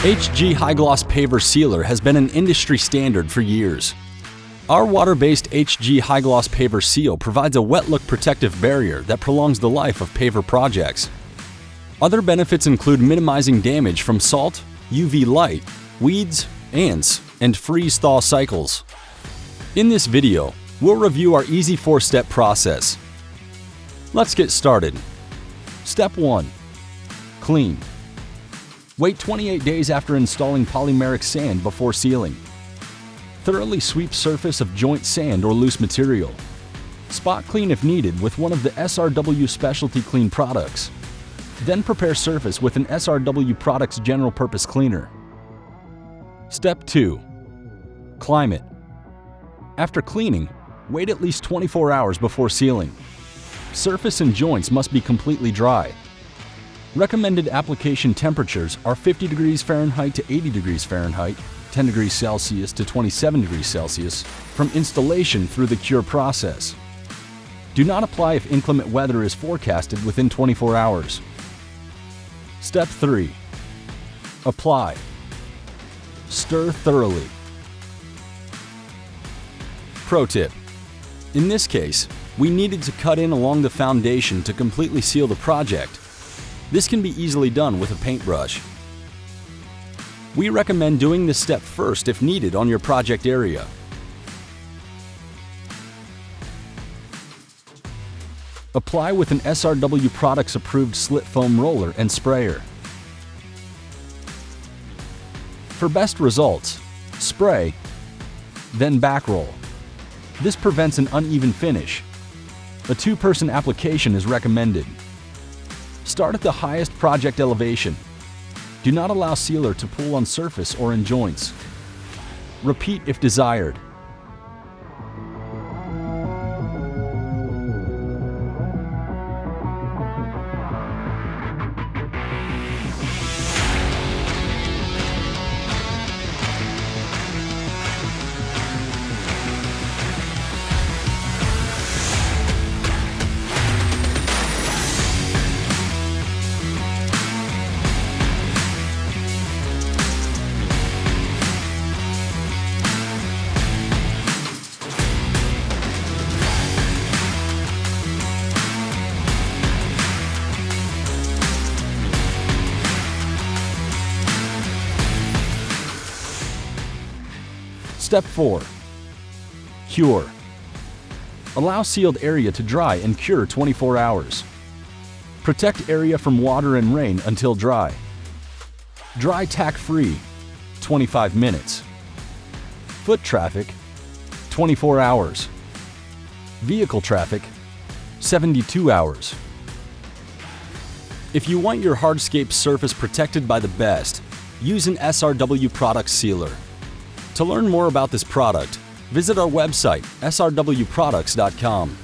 HG High Gloss Paver Sealer has been an industry standard for years. Our water-based HG High Gloss Paver Seal provides a wet look protective barrier that prolongs the life of paver projects. Other benefits include minimizing damage from salt, UV light, weeds, ants, and freeze-thaw cycles. In this video, we'll review our easy 4-step process. Let's get started. Step 1. Clean. Wait 28 days after installing polymeric sand before sealing. Thoroughly sweep surface of joint sand or loose material. Spot clean if needed with one of the SRW Specialty Clean products. Then prepare surface with an SRW Products General Purpose Cleaner. Step 2. Climate. After cleaning, wait at least 24 hours before sealing. Surface and joints must be completely dry. Recommended application temperatures are 50 degrees Fahrenheit to 80 degrees Fahrenheit, 10 degrees Celsius to 27 degrees Celsius, from installation through the cure process. Do not apply if inclement weather is forecasted within 24 hours. Step 3. Apply. Stir thoroughly. Pro tip. In this case, we needed to cut in along the foundation to completely seal the project. This can be easily done with a paintbrush. We recommend doing this step first if needed on your project area. Apply with an SRW Products approved slit foam roller and sprayer. For best results, spray, then backroll. This prevents an uneven finish. A 2-person application is recommended. Start at the highest project elevation. Do not allow sealer to pool on surface or in joints. Repeat if desired. Step 4. Cure. Allow sealed area to dry and cure 24 hours. Protect area from water and rain until dry. Dry tack-free, 25 minutes. Foot traffic, 24 hours. Vehicle traffic, 72 hours. If you want your hardscape surface protected by the best, use an SRW Products Sealer. To learn more about this product, visit our website, srwproducts.com.